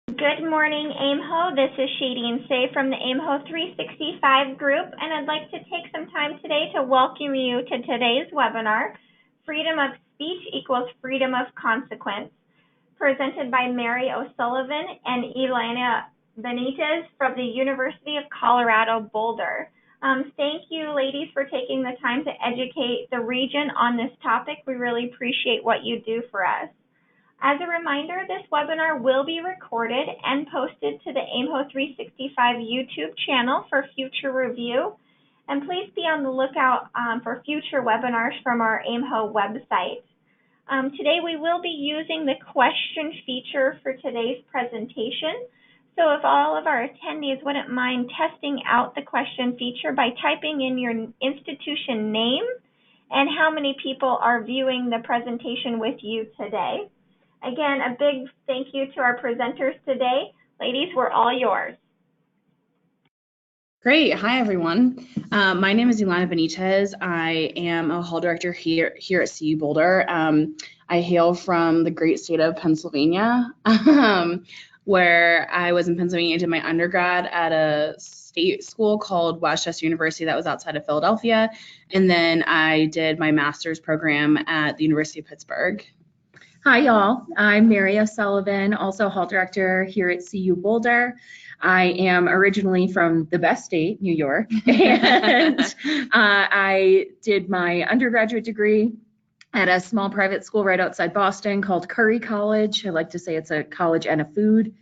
Good morning, AIMHO. This is Shadeen Say from the AIMHO 365 group, and I'd like to take some time today to welcome you to today's webinar, Freedom of Speech Equals Freedom of Consequence, presented by Mary O'Sullivan and Elena Benitez from the University of Colorado Boulder. Thank you, ladies, for taking the time to educate the region on this topic. We really appreciate what you do for us. As a reminder, this webinar will be recorded and posted to the AIMHO 365 YouTube channel for future review. And please be on the lookout for future webinars from our AIMHO website. Today we will be using the question feature for today's presentation. So if all of our attendees wouldn't mind testing out the question feature by typing in your institution name and how many people are viewing the presentation with you today. Again, a big thank you to our presenters today. Ladies, we're all yours. Great. Hi, everyone. My name is Elena Benitez. I am a hall director here at CU Boulder. I hail from the great state of Pennsylvania, where I was in Pennsylvania. I did my undergrad at a state school called Westchester University that was outside of Philadelphia. And then I did my master's program at the University of Pittsburgh. Hi, y'all. I'm Mary O'Sullivan, also hall director here at CU Boulder. I am originally from the best state, New York, and I did my undergraduate degree at a small private school right outside Boston called Curry College. I like to say it's a college and a food.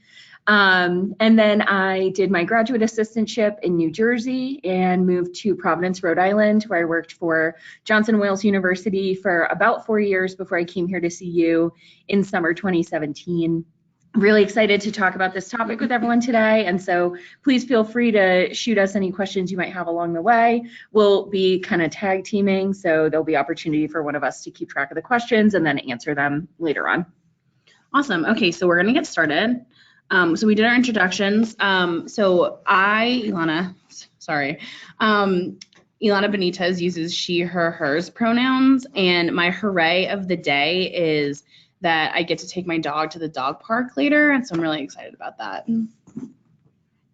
And then I did my graduate assistantship in New Jersey and moved to Providence, Rhode Island, where I worked for Johnson Wales University for about 4 years before I came here to CU in summer 2017. Really excited to talk about this topic with everyone today, and so please feel free to shoot us any questions you might have along the way. We'll be kind of tag teaming, so there'll be opportunity for one of us to keep track of the questions and then answer them later on. Awesome. Okay, so we're going to get started. So we did our introductions. So Elena Benitez uses she, her, hers pronouns, and my hooray of the day is that I get to take my dog to the dog park later, and so I'm really excited about that.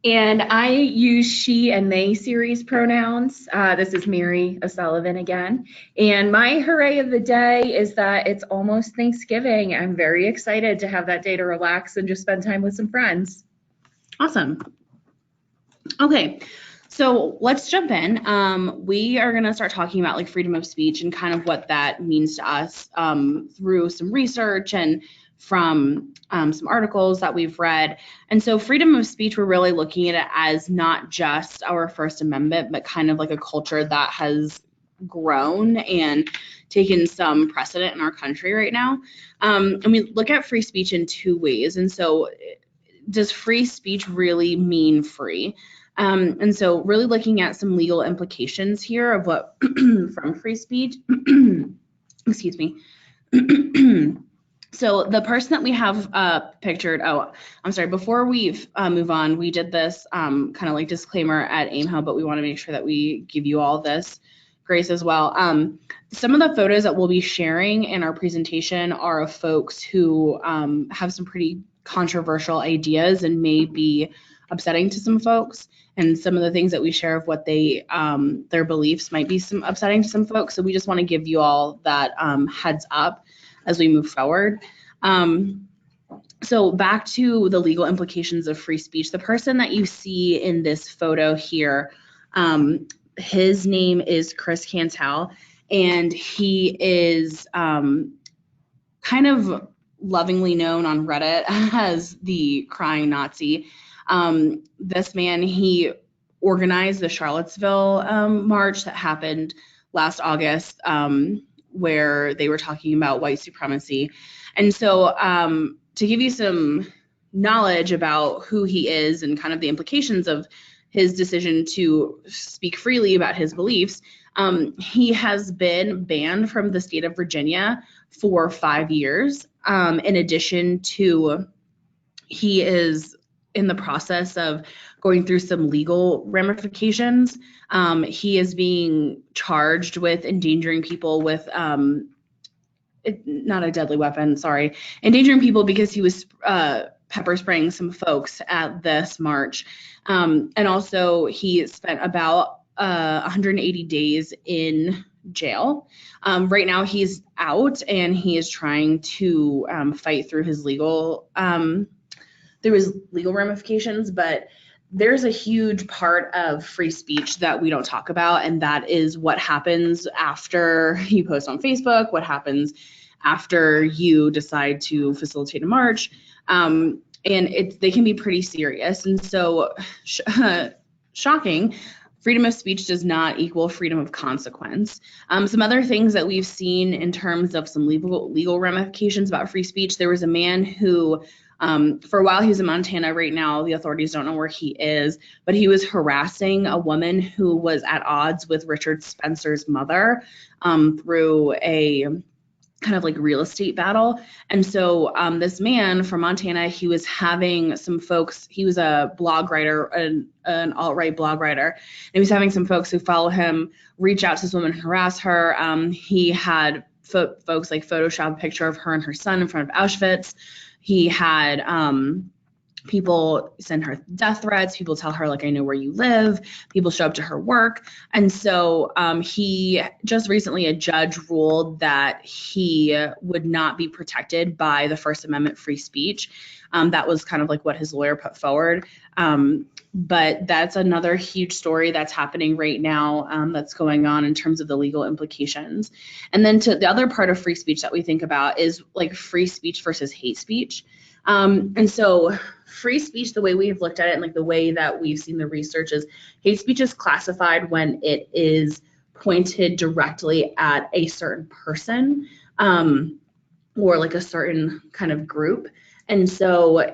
And I use she and they series pronouns. This is Mary O'Sullivan again. And my hooray of the day is that it's almost Thanksgiving. I'm very excited to have that day to relax and just spend time with some friends. Awesome. Okay, so let's jump in. We are going to start talking about like freedom of speech and kind of what that means to us through some research and from some articles that we've read. And so freedom of speech, we're really looking at it as not just our First Amendment, but kind of like a culture that has grown and taken some precedent in our country right now. And we look at free speech in two ways. And so does free speech really mean free? And so really looking at some legal implications here of what from free speech, excuse me. So the person that we have pictured, before we move on, we did this kind of like disclaimer at AIMHO, but we want to make sure that we give you all this grace as well. Some of the photos that we'll be sharing in our presentation are of folks who have some pretty controversial ideas and may be upsetting to some folks. And some of the things that we share of what they their beliefs might be some upsetting to some folks. So we just want to give you all that heads up as we move forward. So back to the legal implications of free speech. The person that you see in this photo here, his name is Chris Cantal, and he is kind of lovingly known on Reddit as the crying Nazi. This man, he organized the Charlottesville march that happened last August, where they were talking about white supremacy. And so to give you some knowledge about who he is and kind of the implications of his decision to speak freely about his beliefs, he has been banned from the state of Virginia for 5 years. In addition to, he is in the process of going through some legal ramifications. He is being charged with endangering people with, not a deadly weapon, sorry, endangering people because he was pepper spraying some folks at this march. And also he spent about 180 days in jail. Right now he's out and he is trying to fight through his legal ramifications, but there's a huge part of free speech that we don't talk about, and that is what happens after you post on Facebook, what happens after you decide to facilitate a march, and they can be pretty serious. And so, shocking, freedom of speech does not equal freedom of consequence. Some other things that we've seen in terms of some legal ramifications about free speech, there was a man who, for a while he was in Montana. Right now the authorities don't know where he is, but he was harassing a woman who was at odds with Richard Spencer's mother through a kind of like real estate battle. And so this man from Montana, he was having some folks, he was a blog writer, an alt-right blog writer, and he was having some folks who follow him reach out to this woman and harass her. He had folks like Photoshop a picture of her and her son in front of Auschwitz. He had people send her death threats. People tell her, like, I know where you live. People show up to her work. And so he just recently, a judge ruled that he would not be protected by the First Amendment free speech. That was kind of like what his lawyer put forward. But that's another huge story that's happening right now, that's going on in terms of the legal implications. And then to the other part of free speech that we think about is like free speech versus hate speech. And so free speech, the way we've looked at it and like the way that we've seen the research is hate speech is classified when it is pointed directly at a certain person, or like a certain kind of group. And so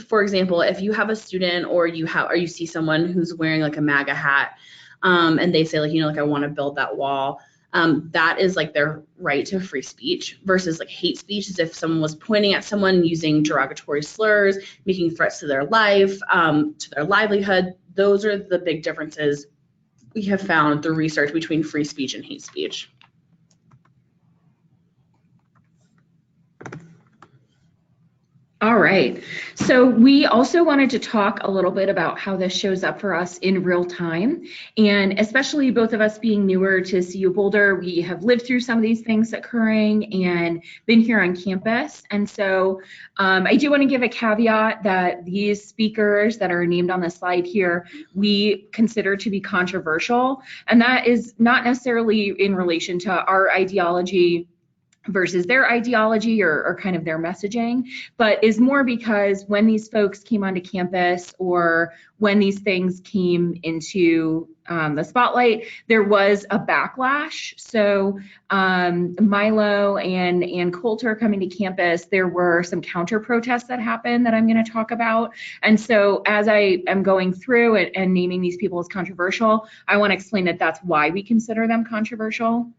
for example, if you have a student or you see someone who's wearing like a MAGA hat, and they say like, like I want to build that wall, that is like their right to free speech, versus like hate speech is if someone was pointing at someone using derogatory slurs, making threats to their life, to their livelihood. Those are the big differences we have found through research between free speech and hate speech. All right. So we also wanted to talk a little bit about how this shows up for us in real time. And especially both of us being newer to CU Boulder, we have lived through some of these things occurring and been here on campus. And so I do want to give a caveat that these speakers that are named on the slide here, we consider to be controversial. And that is not necessarily in relation to our ideology versus their ideology or kind of their messaging, but is more because when these folks came onto campus or when these things came into the spotlight, there was a backlash. So Milo and Coulter coming to campus, there were some counter protests that happened that I'm going to talk about. And so as I am going through and naming these people as controversial, I want to explain that that's why we consider them controversial.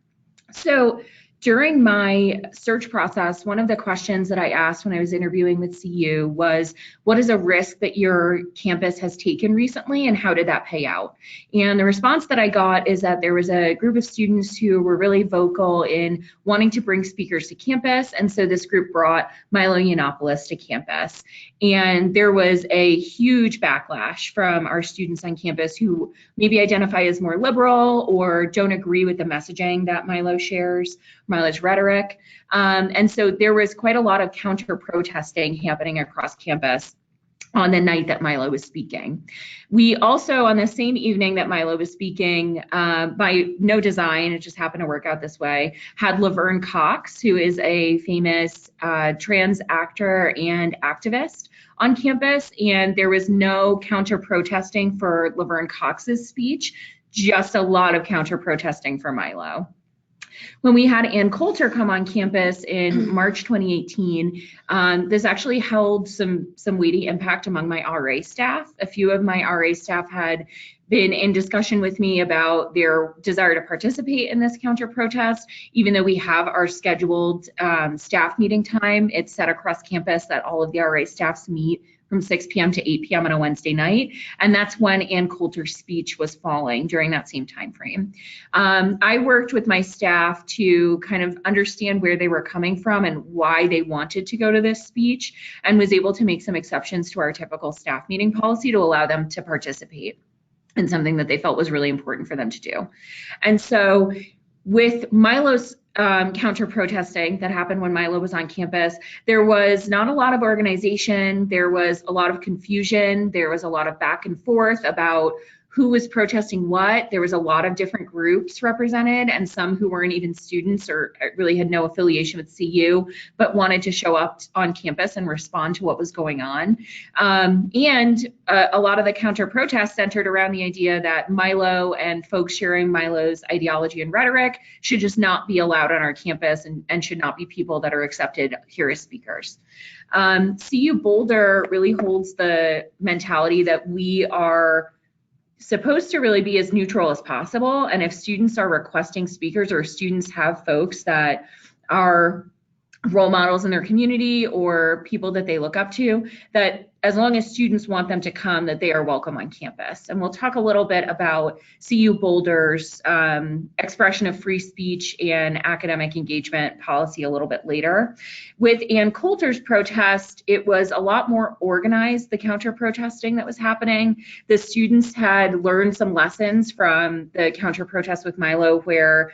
So during my search process, one of the questions that I asked when I was interviewing with CU was, what is a risk that your campus has taken recently and how did that pay out? And the response that I got is that there was a group of students who were really vocal in wanting to bring speakers to campus. And so this group brought Milo Yiannopoulos to campus. And there was a huge backlash from our students on campus who maybe identify as more liberal or don't agree with the messaging that Milo shares, Milo's rhetoric. And so there was quite a lot of counter protesting happening across campus on the night that Milo was speaking. We also, on the same evening that Milo was speaking, by no design, it just happened to work out this way, had Laverne Cox, who is a famous trans actor and activist on campus, and there was no counter protesting for Laverne Cox's speech, just a lot of counter protesting for Milo. When we had Ann Coulter come on campus in March 2018, this actually held some weighty impact among my RA staff. A few of my RA staff had been in discussion with me about their desire to participate in this counter protest, even though we have our scheduled staff meeting time. It's set across campus that all of the RA staffs meet from 6 p.m. to 8 p.m. on a Wednesday night. And that's when Ann Coulter's speech was falling during that same time frame. I worked with my staff to kind of understand where they were coming from and why they wanted to go to this speech, and was able to make some exceptions to our typical staff meeting policy to allow them to participate in something that they felt was really important for them to do. And so with Milo's counter protesting that happened when Milo was on campus, there was not a lot of organization. There was a lot of confusion. There was a lot of back and forth about who was protesting what. There was a lot of different groups represented, and some who weren't even students or really had no affiliation with CU, but wanted to show up on campus and respond to what was going on. And a lot of the counter protests centered around the idea that Milo and folks sharing Milo's ideology and rhetoric should just not be allowed on our campus, and should not be people that are accepted here as speakers. CU Boulder really holds the mentality that we are supposed to really be as neutral as possible. And if students are requesting speakers, or students have folks that are role models in their community or people that they look up to, that as long as students want them to come, that they are welcome on campus. And we'll talk a little bit about CU Boulder's expression of free speech and academic engagement policy a little bit later. With Ann Coulter's protest, it was a lot more organized, the counter protesting that was happening. The students had learned some lessons from the counter protest with Milo, where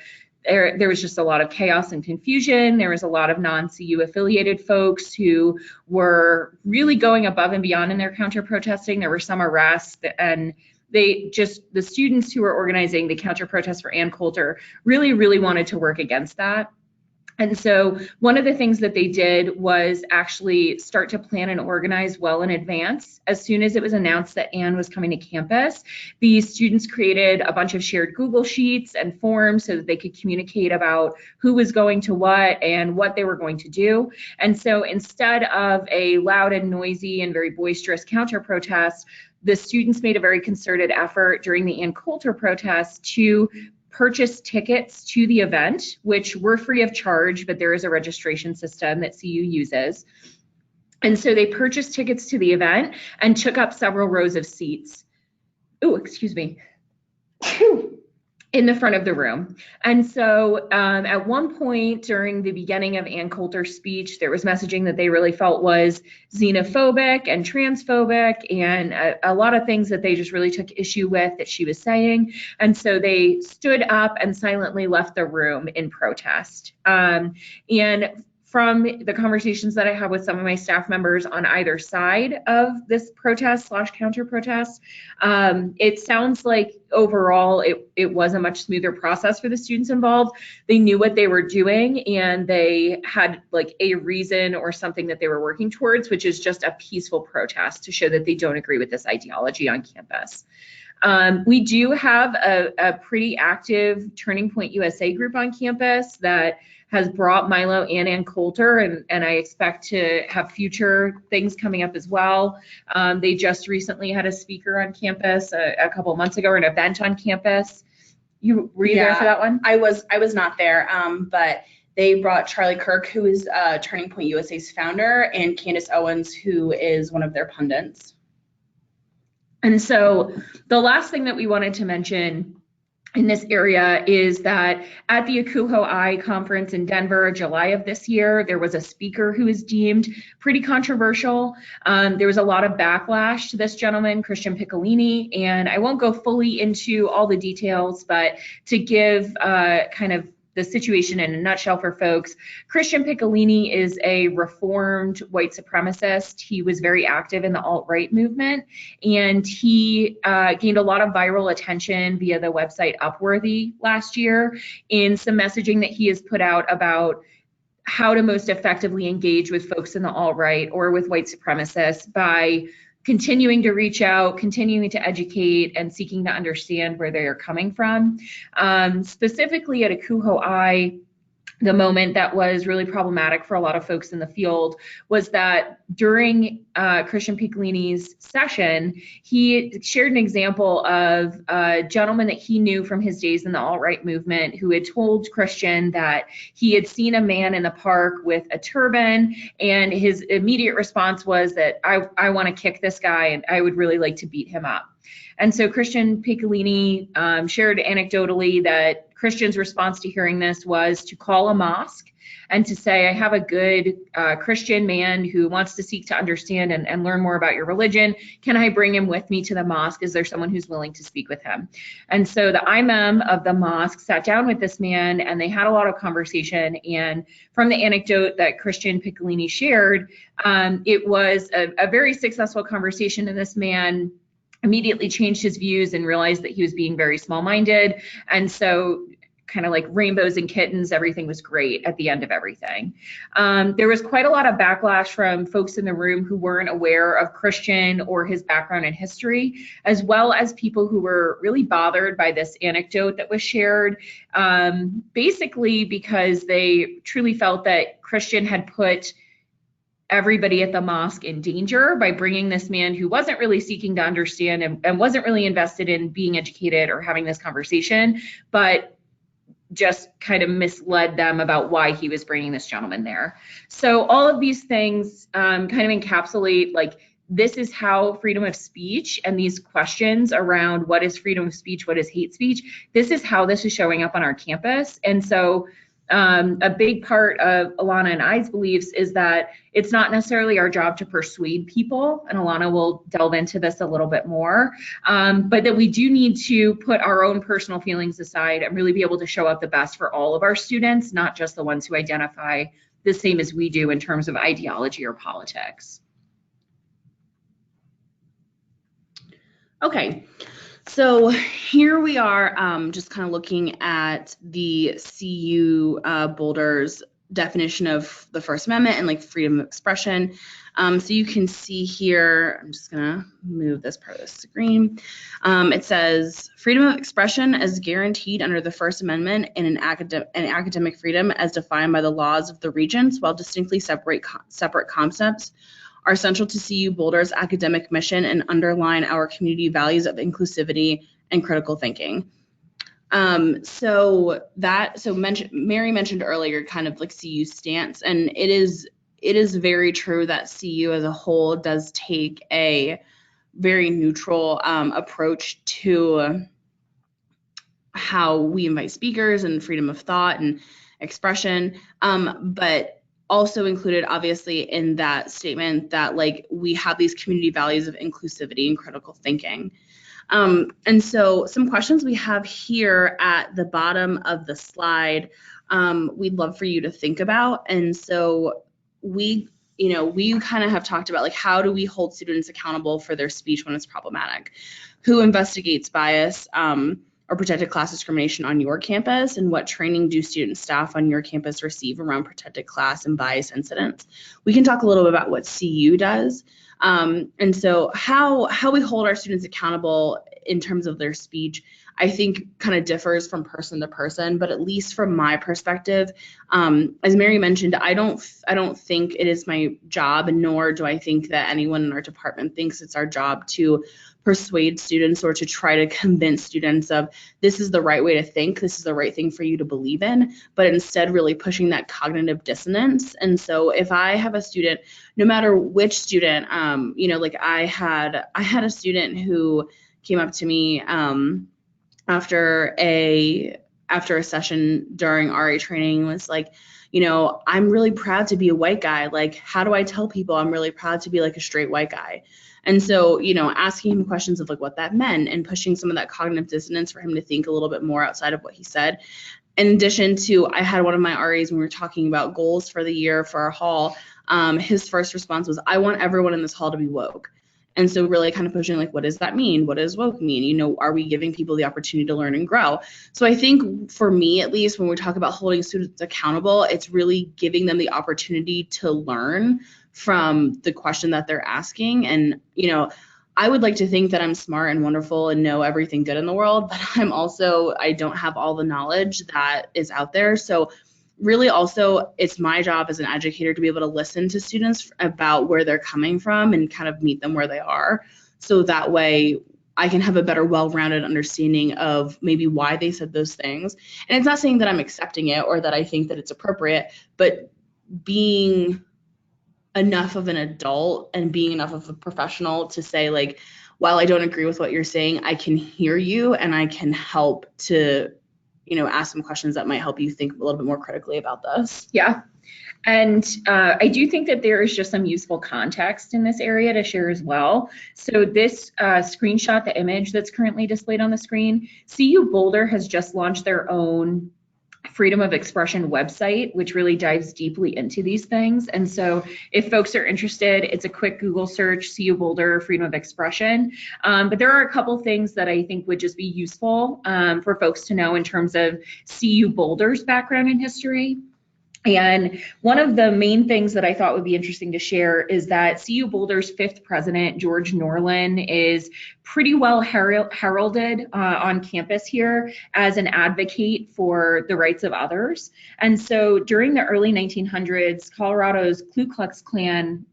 there was just a lot of chaos and confusion. There was a lot of non-CU affiliated folks who were really going above and beyond in their counter protesting. There were some arrests, and the students who were organizing the counter protest for Ann Coulter really wanted to work against that. And so one of the things that they did was actually start to plan and organize well in advance. As soon as it was announced that Ann was coming to campus, the students created a bunch of shared Google Sheets and forms so that they could communicate about who was going to what and what they were going to do. And so instead of a loud and noisy and very boisterous counter protest, the students made a very concerted effort during the Ann Coulter protest to purchase tickets to the event, which were free of charge, but there is a registration system that CU uses. And so they purchased tickets to the event and took up several rows of seats. Oh, excuse me. In the front of the room. And so at one point during the beginning of Ann Coulter's speech, there was messaging that they really felt was xenophobic and transphobic, and a lot of things that they just really took issue with that she was saying. And so they stood up and silently left the room in protest. And from the conversations that I had with some of my staff members on either side of this protest / counter protest, it sounds like overall it was a much smoother process for the students involved. They knew what they were doing, and they had like a reason or something that they were working towards, which is just a peaceful protest to show that they don't agree with this ideology on campus. We do have a pretty active Turning Point USA group on campus that has brought Milo and Ann Coulter, and I expect to have future things coming up as well. They just recently had a speaker on campus a couple of months ago, or an event on campus. Were you there for that one? I was not there, but they brought Charlie Kirk, who is Turning Point USA's founder, and Candace Owens, who is one of their pundits. And so the last thing that we wanted to mention in this area is that at the Akuho I conference in Denver, July of this year, there was a speaker who was deemed pretty controversial. There was a lot of backlash to this gentleman, Christian Piccolini, and I won't go fully into all the details, but to give kind of the situation in a nutshell for folks, Christian Piccolini is a reformed white supremacist. He was very active in the alt-right movement, and he gained a lot of viral attention via the website Upworthy last year in some messaging that he has put out about how to most effectively engage with folks in the alt-right or with white supremacists by continuing to reach out, continuing to educate, and seeking to understand where they are coming from. Specifically at Akuho I, the moment that was really problematic for a lot of folks in the field was that during Christian Piccolini's session, he shared an example of a gentleman that he knew from his days in the alt-right movement who had told Christian that he had seen a man in the park with a turban, and his immediate response was that I want to kick this guy and I would really like to beat him up. And so Christian Piccolini shared anecdotally that Christian's response to hearing this was to call a mosque and to say, I have a good Christian man who wants to seek to understand and learn more about your religion. Can I bring him with me to the mosque? Is there someone who's willing to speak with him? And so the imam of the mosque sat down with this man and they had a lot of conversation. And from the anecdote that Christian Piccolini shared, it was a very successful conversation, and this man immediately changed his views and realized that he was being very small-minded. And so kind of like rainbows and kittens, everything was great at the end of everything. There was quite a lot of backlash from folks in the room who weren't aware of Christian or his background and history, as well as people who were really bothered by this anecdote that was shared, basically because they truly felt that Christian had put everybody at the mosque in danger by bringing this man who wasn't really seeking to understand and wasn't really invested in being educated or having this conversation, but just kind of misled them about why he was bringing this gentleman there. So all of these things kind of encapsulate, like, this is how freedom of speech and these questions around what is freedom of speech, what is hate speech, this is how this is showing up on our campus. And so a big part of Alana and I's beliefs is that it's not necessarily our job to persuade people, and Alana will delve into this a little bit more, but that we do need to put our own personal feelings aside and really be able to show up the best for all of our students, not just the ones who identify the same as we do in terms of ideology or politics. Okay. So here we are, just kind of looking at the CU Boulder's definition of the First Amendment and like freedom of expression. So you can see here, I'm just gonna move this part of the screen. It says freedom of expression as guaranteed under the First Amendment and an academic freedom as defined by the laws of the regents, while distinctly separate concepts, are central to CU Boulder's academic mission and underline our community values of inclusivity and critical thinking. Mary mentioned earlier kind of like CU's stance, and it is very true that CU as a whole does take a very neutral approach to how we invite speakers and freedom of thought and expression, but also included obviously in that statement that like we have these community values of inclusivity and critical thinking. And so some questions we have here at the bottom of the slide, we'd love for you to think about. And so we kind of have talked about like, how do we hold students accountable for their speech when it's problematic? Who investigates bias or protected class discrimination on your campus, and what training do student staff on your campus receive around protected class and bias incidents? We can talk a little bit about what CU does. And so how we hold our students accountable in terms of their speech, I think kind of differs from person to person, but at least from my perspective, as Mary mentioned, I don't think it is my job, nor do I think that anyone in our department thinks it's our job to persuade students or to try to convince students of this is the right way to think, this is the right thing for you to believe in, but instead really pushing that cognitive dissonance. And so if I have a student, no matter which student, like I had a student who came up to me after a session during RA training, was like, I'm really proud to be a white guy. Like, how do I tell people I'm really proud to be like a straight white guy? And so, asking him questions of like what that meant and pushing some of that cognitive dissonance for him to think a little bit more outside of what he said. In addition to, I had one of my RAs when we were talking about goals for the year for our hall, his first response was, I want everyone in this hall to be woke. And so really kind of pushing like, what does that mean? What does woke mean? Are we giving people the opportunity to learn and grow? So I think for me, at least, when we talk about holding students accountable, it's really giving them the opportunity to learn from the question that they're asking. And, I would like to think that I'm smart and wonderful and know everything good in the world, but I don't have all the knowledge that is out there. So really also it's my job as an educator to be able to listen to students about where they're coming from and kind of meet them where they are. So that way I can have a better well-rounded understanding of maybe why they said those things. And it's not saying that I'm accepting it or that I think that it's appropriate, but being enough of an adult and being enough of a professional to say, like, while I don't agree with what you're saying, I can hear you and I can help to, ask some questions that might help you think a little bit more critically about this. Yeah. And I do think that there is just some useful context in this area to share as well. So this screenshot, the image that's currently displayed on the screen, CU Boulder has just launched their own freedom of expression website, which really dives deeply into these things. And so if folks are interested, it's a quick Google search, CU Boulder freedom of expression. But there are a couple things that I think would just be useful for folks to know in terms of CU Boulder's background and history. And one of the main things that I thought would be interesting to share is that CU Boulder's 5th president, George Norlin, is pretty well heralded on campus here as an advocate for the rights of others. And so during the early 1900s, Colorado's Ku Klux Klan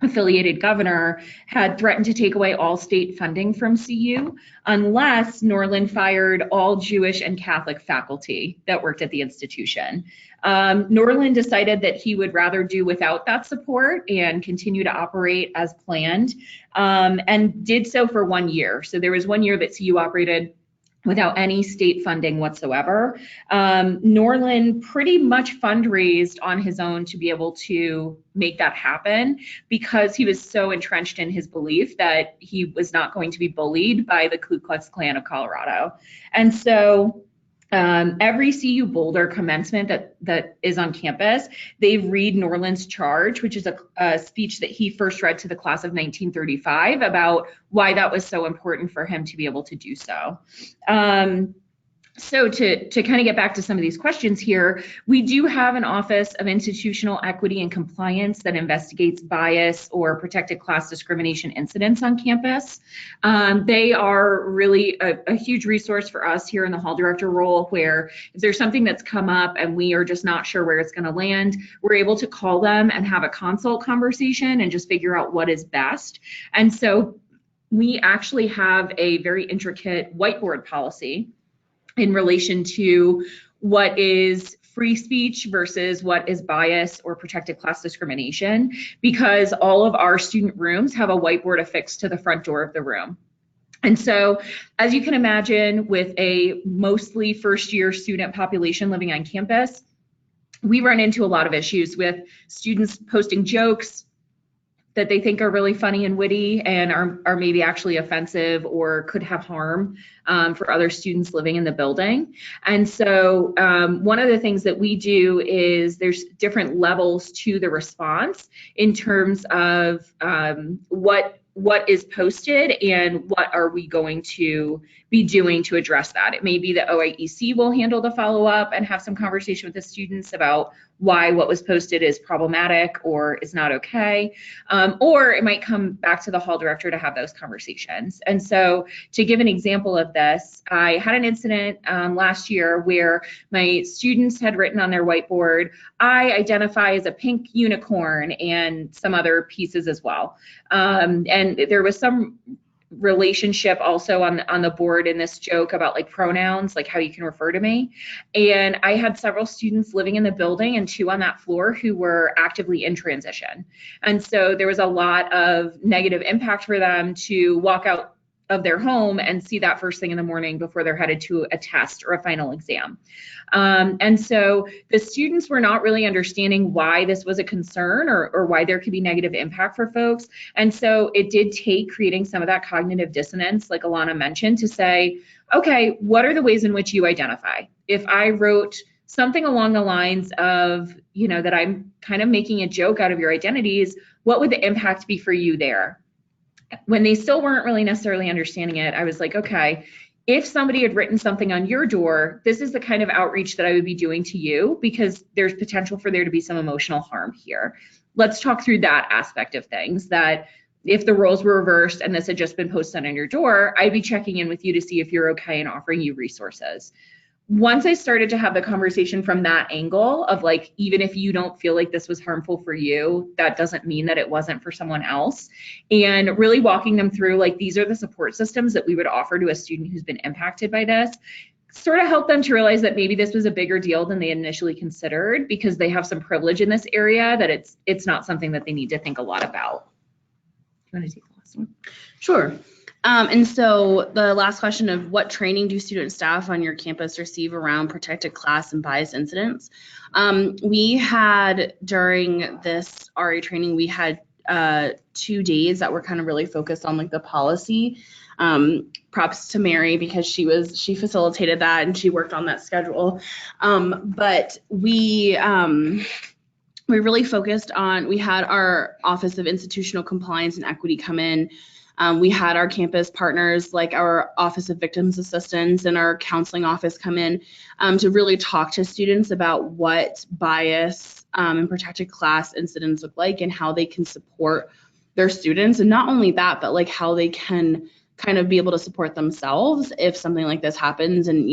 affiliated governor had threatened to take away all state funding from CU unless Norlin fired all Jewish and Catholic faculty that worked at the institution. Norlin decided that he would rather do without that support and continue to operate as planned, and did so for 1 year. So there was 1 year that CU operated without any state funding whatsoever. Norlin pretty much fundraised on his own to be able to make that happen because he was so entrenched in his belief that he was not going to be bullied by the Ku Klux Klan of Colorado. And so every CU Boulder commencement that is on campus, they read Norlin's charge, which is a speech that he first read to the class of 1935 about why that was so important for him to be able to do so. So to kind of get back to some of these questions here, we do have an Office of Institutional Equity and Compliance that investigates bias or protected class discrimination incidents on campus. They are really a huge resource for us here in the hall director role, where if there's something that's come up and we are just not sure where it's going to land, we're able to call them and have a consult conversation and just figure out what is best. And so we actually have a very intricate whiteboard policy in relation to what is free speech versus what is bias or protected class discrimination, because all of our student rooms have a whiteboard affixed to the front door of the room. And so, as you can imagine, with a mostly first-year student population living on campus, we run into a lot of issues with students posting jokes that they think are really funny and witty and are maybe actually offensive or could have harm for other students living in the building. And so one of the things that we do is there's different levels to the response in terms of what is posted and what are we going to be doing to address that. It may be that OIEC will handle the follow-up and have some conversation with the students about why what was posted is problematic or is not okay, or it might come back to the hall director to have those conversations. And so to give an example of this, I had an incident last year where my students had written on their whiteboard, "I identify as a pink unicorn," and some other pieces as well. And there was some relationship also on the board in this joke about like pronouns, like how you can refer to me. And I had several students living in the building and 2 on that floor who were actively in transition. And so there was a lot of negative impact for them to walk out of their home and see that first thing in the morning before they're headed to a test or a final exam. And so the students were not really understanding why this was a concern or why there could be negative impact for folks. And so it did take creating some of that cognitive dissonance, like Alana mentioned, to say, okay, what are the ways in which you identify? If I wrote something along the lines of, that I'm kind of making a joke out of your identities, what would the impact be for you there? When they still weren't really necessarily understanding it, I was like, okay, if somebody had written something on your door, this is the kind of outreach that I would be doing to you because there's potential for there to be some emotional harm here. Let's talk through that aspect of things, that if the roles were reversed and this had just been posted on your door, I'd be checking in with you to see if you're okay and offering you resources. once I started to have the conversation from that angle of like, even if you don't feel like this was harmful for you, that doesn't mean that it wasn't for someone else. And really walking them through, like, these are the support systems that we would offer to a student who's been impacted by this, sort of help them to realize that maybe this was a bigger deal than they initially considered, because they have some privilege in this area, that it's not something that they need to think a lot about. Do you want to take the last one? Sure. And so the last question of what training do student staff on your campus receive around protected class and bias incidents? We had, during this RA training, we had 2 days that were kind of really focused on like the policy. Props to Mary, because she facilitated that and she worked on that schedule. But we really focused on, we had our Office of Institutional Compliance and Equity come in. We had our campus partners like our Office of Victims Assistance and our counseling office come in to really talk to students about what bias and protected class incidents look like and how they can support their students. And not only that, but like how they can kind of be able to support themselves if something like this happens. And,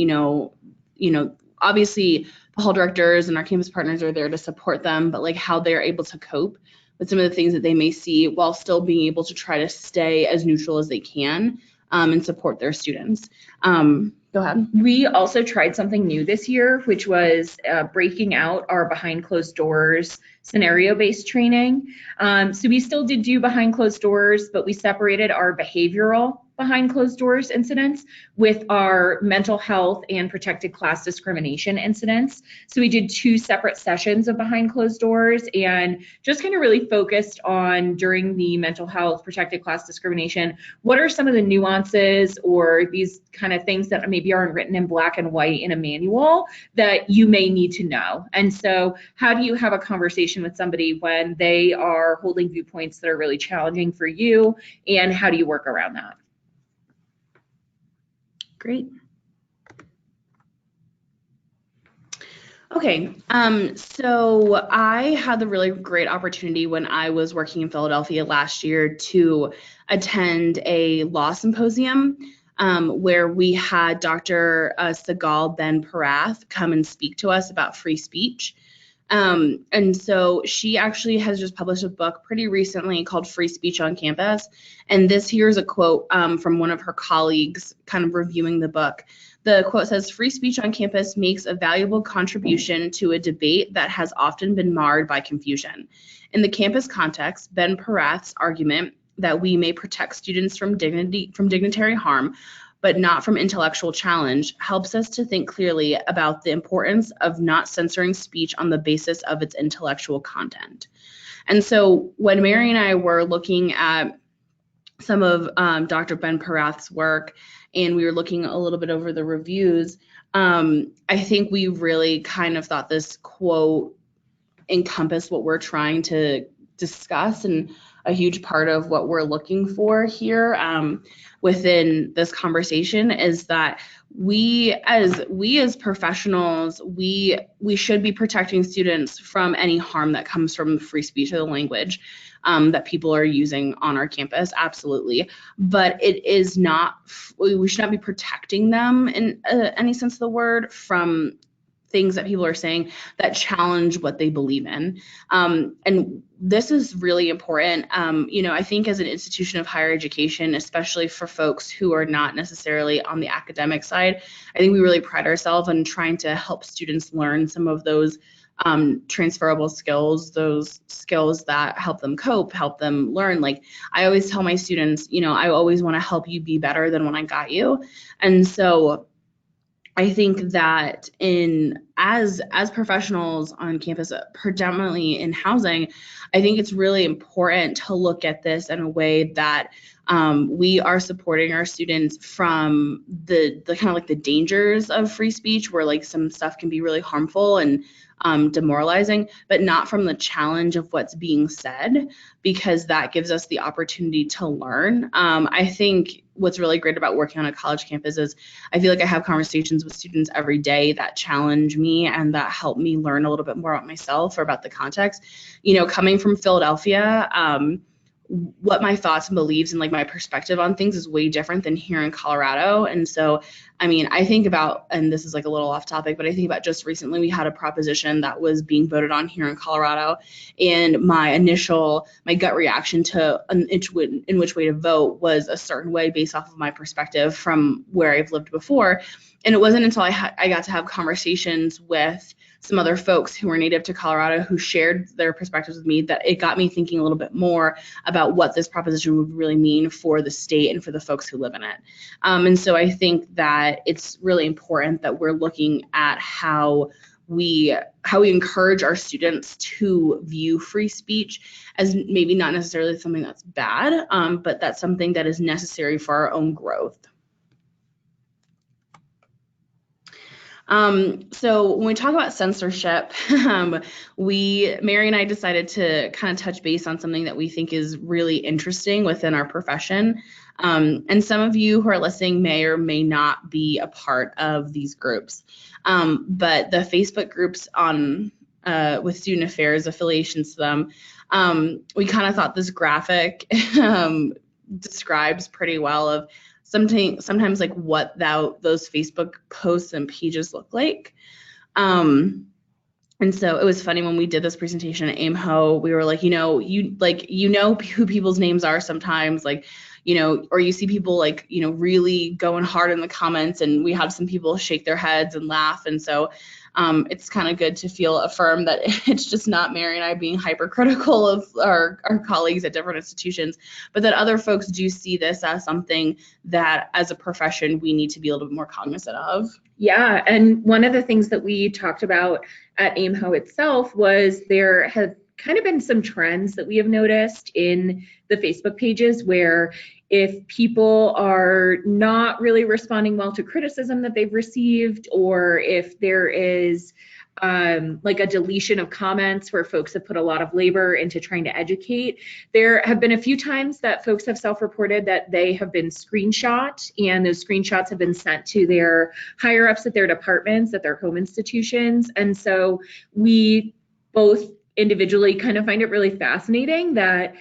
obviously the hall directors and our campus partners are there to support them, but like how they're able to cope with some of the things that they may see while still being able to try to stay as neutral as they can and support their students. Go ahead. We also tried something new this year, which was breaking out our behind closed doors scenario-based training. So we still did do behind closed doors, but we separated our behavioral behind closed doors incidents with our mental health and protected class discrimination incidents. So we did 2 separate sessions of behind closed doors and just kind of really focused on, during the mental health, protected class discrimination, what are some of the nuances or these kind of things that maybe aren't written in black and white in a manual that you may need to know. And so how do you have a conversation with somebody when they are holding viewpoints that are really challenging for you, and how do you work around that? Great. Okay, so I had the really great opportunity when I was working in Philadelphia last year to attend a law symposium where we had Dr. Sigal Ben-Parath come and speak to us about free speech. And so she actually has just published a book pretty recently called Free Speech on Campus. And this here's a quote from one of her colleagues kind of reviewing the book. The quote says, "Free speech on campus makes a valuable contribution to a debate that has often been marred by confusion. In the campus context, Ben-Parath's argument that we may protect students from dignitary harm, but not from intellectual challenge, helps us to think clearly about the importance of not censoring speech on the basis of its intellectual content." And so when Mary and I were looking at some of Dr. Ben-Parath's work, and we were looking a little bit over the reviews, I think we really kind of thought this quote encompassed what we're trying to discuss, and a huge part of what we're looking for here within this conversation is that we as professionals, we should be protecting students from any harm that comes from free speech or the language that people are using on our campus, absolutely. But it is not, we should not be protecting them in any sense of the word from things that people are saying that challenge what they believe in. And this is really important. I think as an institution of higher education, especially for folks who are not necessarily on the academic side, I think we really pride ourselves on trying to help students learn some of those transferable skills, those skills that help them cope, help them learn. Like I always tell my students, I always want to help you be better than when I got you. And so I think that as professionals on campus, predominantly in housing, I think it's really important to look at this in a way that we are supporting our students from the kind of like the dangers of free speech, where like some stuff can be really harmful and demoralizing, but not from the challenge of what's being said, because that gives us the opportunity to learn. I think what's really great about working on a college campus is I feel like I have conversations with students every day that challenge me and that help me learn a little bit more about myself or about the context. Coming from Philadelphia, what my thoughts and beliefs and like my perspective on things is way different than here in Colorado. And so, I mean, I think about, and this is like a little off topic, but I think about just recently we had a proposition that was being voted on here in Colorado, and my gut reaction to in which way to vote was a certain way based off of my perspective from where I've lived before. And it wasn't until I got to have conversations with some other folks who were native to Colorado who shared their perspectives with me that it got me thinking a little bit more about what this proposition would really mean for the state and for the folks who live in it. And so I think that it's really important that we're looking at how we encourage our students to view free speech as maybe not necessarily something that's bad, but that's something that is necessary for our own growth. So when we talk about censorship, Mary and I decided to kind of touch base on something that we think is really interesting within our profession. And some of you who are listening may or may not be a part of these groups. But the Facebook groups on with student affairs, affiliations to them, we kind of thought this graphic describes pretty well of sometimes like what those Facebook posts and pages look like. And so it was funny when we did this presentation at AIMHO, we were like, who people's names are sometimes, like, or you see people like, really going hard in the comments, and we had some people shake their heads and laugh. And so it's kind of good to feel affirmed that it's just not Mary and I being hypercritical of our colleagues at different institutions, but that other folks do see this as something that as a profession we need to be a little bit more cognizant of. Yeah, and one of the things that we talked about at AIMHO itself was there have kind of been some trends that we have noticed in the Facebook pages where if people are not really responding well to criticism that they've received, or if there is like a deletion of comments where folks have put a lot of labor into trying to educate, there have been a few times that folks have self-reported that they have been screenshot, and those screenshots have been sent to their higher ups at their departments, at their home institutions. And so we both individually kind of find it really fascinating that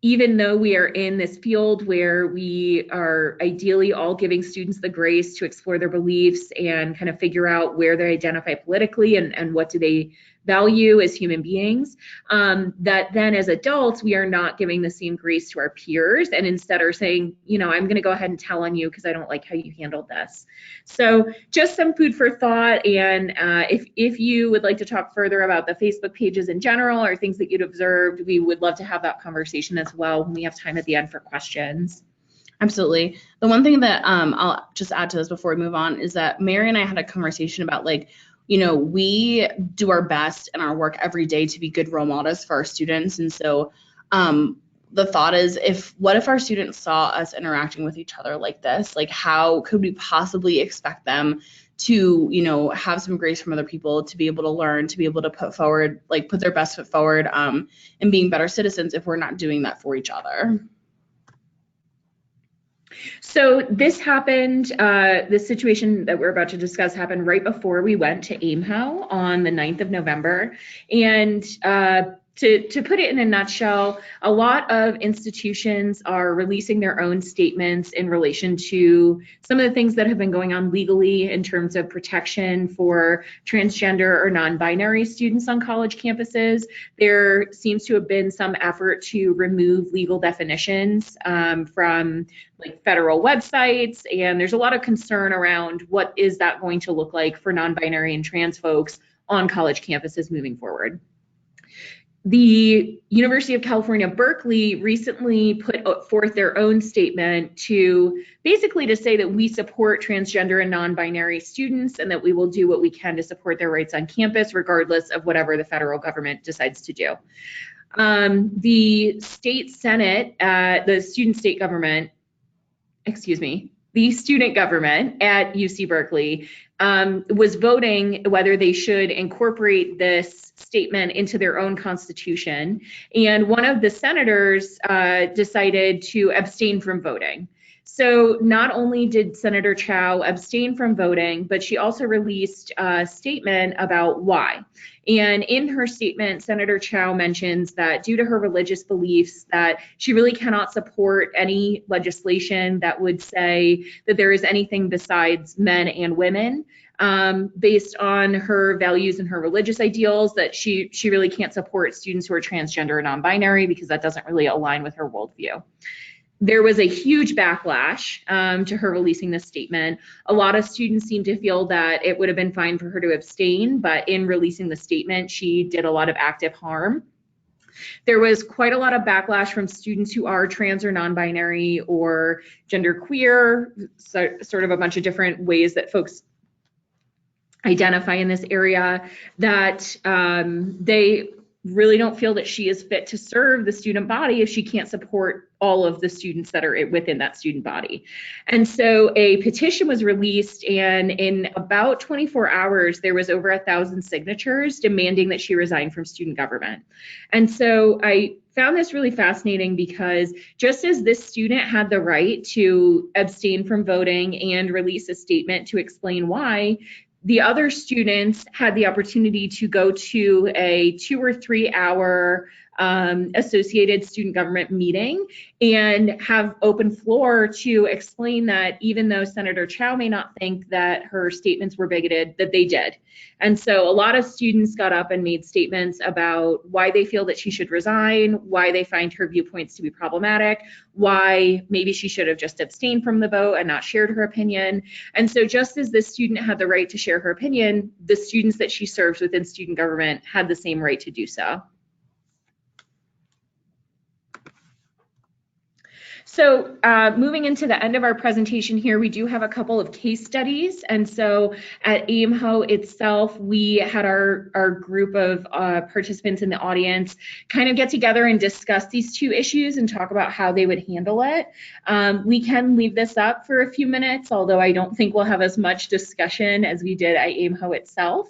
even though we are in this field where we are ideally all giving students the grace to explore their beliefs and kind of figure out where they identify politically and what do they value as human beings, that then as adults, we are not giving the same grace to our peers, and instead are saying, I'm going to go ahead and tell on you because I don't like how you handled this. So just some food for thought. And if you would like to talk further about the Facebook pages in general or things that you'd observed, we would love to have that conversation as well when we have time at the end for questions. Absolutely. The one thing that I'll just add to this before we move on is that Mary and I had a conversation about we do our best in our work every day to be good role models for our students. And so the thought is, what if our students saw us interacting with each other like this? Like, how could we possibly expect them to, have some grace from other people, to be able to learn, to be able to put their best foot forward and being better citizens if we're not doing that for each other? So this happened, this situation that we're about to discuss happened right before we went to AIMHO on the 9th of November. And to put it in a nutshell, a lot of institutions are releasing their own statements in relation to some of the things that have been going on legally in terms of protection for transgender or non-binary students on college campuses. There seems to have been some effort to remove legal definitions from federal websites, and there's a lot of concern around what is that going to look like for non-binary and trans folks on college campuses moving forward. The University of California, Berkeley recently put forth their own statement to basically to say that we support transgender and non-binary students and that we will do what we can to support their rights on campus, regardless of whatever the federal government decides to do. The state senate, the student government at UC Berkeley was voting whether they should incorporate this statement into their own constitution. And one of the senators decided to abstain from voting. So not only did Senator Chao abstain from voting, but she also released a statement about why. And in her statement, Senator Chao mentions that due to her religious beliefs, that she really cannot support any legislation that would say that there is anything besides men and women. Based on her values and her religious ideals, that she really can't support students who are transgender or non-binary because that doesn't really align with her worldview. There was a huge backlash to her releasing this statement. A lot of students seem to feel that it would have been fine for her to abstain, but in releasing the statement, she did a lot of active harm. There was quite a lot of backlash from students who are trans or non-binary or genderqueer, so sort of a bunch of different ways that folks identify in this area, that they really don't feel that she is fit to serve the student body if she can't support all of the students that are within that student body. And so a petition was released, and in about 24 hours, there was over 1,000 signatures demanding that she resign from student government. And so I found this really fascinating because just as this student had the right to abstain from voting and release a statement to explain why, the other students had the opportunity to go to a 2 or 3 hour associated student government meeting and have open floor to explain that even though Senator Chao may not think that her statements were bigoted, that they did. And so a lot of students got up and made statements about why they feel that she should resign, why they find her viewpoints to be problematic, why maybe she should have just abstained from the vote and not shared her opinion. And so just as this student had the right to share her opinion, the students that she serves within student government had the same right to do so. So moving into the end of our presentation here, we do have a couple of case studies. And so at AIMHO itself, we had our group of participants in the audience kind of get together and discuss these two issues and talk about how they would handle it. We can leave this up for a few minutes, although I don't think we'll have as much discussion as we did at AIMHO itself.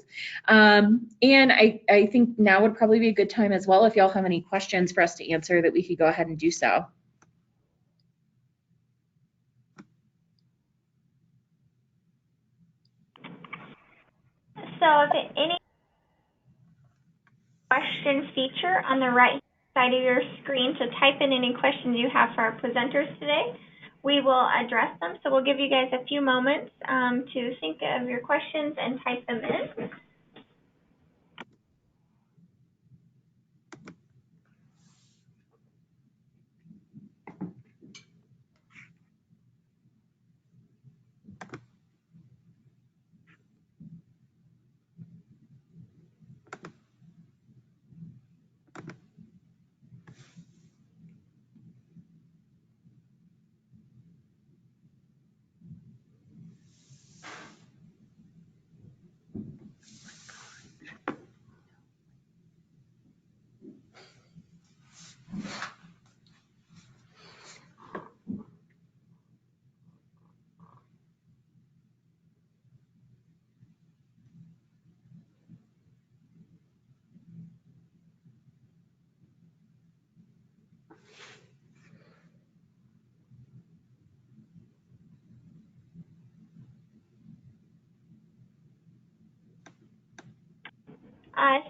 And I think now would probably be a good time as well if y'all have any questions for us to answer, that we could go ahead and do so. So if any question feature on the right side of your screen to type in any questions you have for our presenters today, we will address them. So we'll give you guys a few moments to think of your questions and type them in.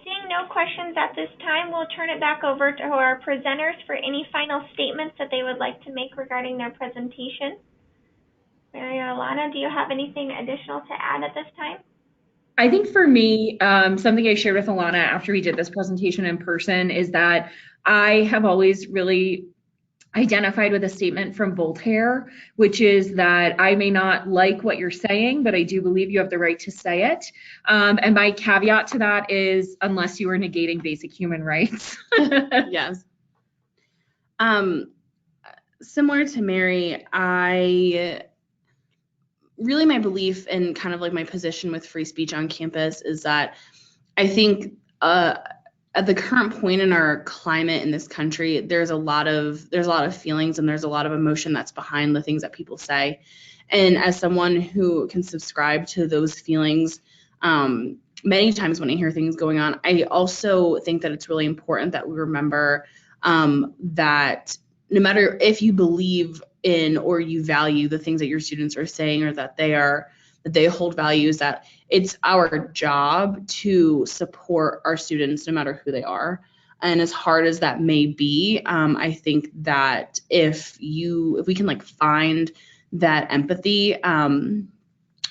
Seeing no questions at this time, we'll turn it back over to our presenters for any final statements that they would like to make regarding their presentation. Mary or Alana, do you have anything additional to add at this time? I think for me, something I shared with Alana after we did this presentation in person is that I have always really identified with a statement from Voltaire, which is that I may not like what you're saying, but I do believe you have the right to say it. And my caveat to that is unless you are negating basic human rights. Yes. Similar to Mary, my belief and kind of like my position with free speech on campus is that I think at the current point in our climate in this country, there's a lot of feelings and there's a lot of emotion that's behind the things that people say. And as someone who can subscribe to those feelings, many times when I hear things going on, I also think that it's really important that we remember that no matter if you believe in or you value the things that your students are saying, or that they hold values, that it's our job to support our students no matter who they are. And as hard as that may be, I think that if we can like find that empathy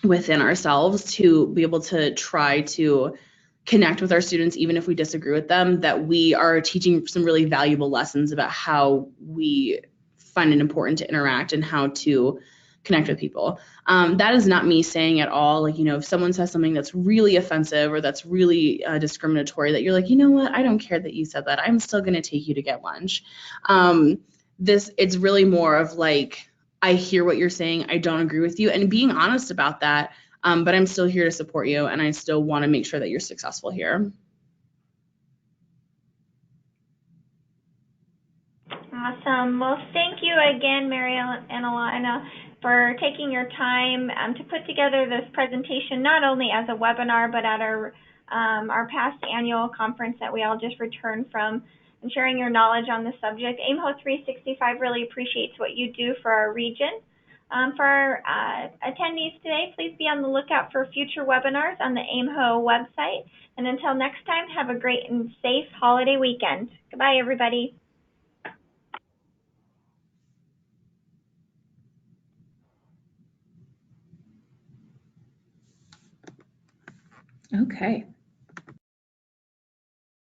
within ourselves to be able to try to connect with our students, even if we disagree with them, that we are teaching some really valuable lessons about how we find it important to interact and how to connect with people. That is not me saying at all, like, if someone says something that's really offensive or that's really discriminatory, that you're like, you know what, I don't care that you said that. I'm still going to take you to get lunch. It's really more of like, I hear what you're saying. I don't agree with you, and being honest about that. But I'm still here to support you, and I still want to make sure that you're successful here. Awesome. Well, thank you again, Mary and Alana, for taking your time to put together this presentation, not only as a webinar, but at our past annual conference that we all just returned from, and sharing your knowledge on the subject. AIMHO 365 really appreciates what you do for our region. For our attendees today, please be on the lookout for future webinars on the AIMHO website. And until next time, have a great and safe holiday weekend. Goodbye, everybody. Okay.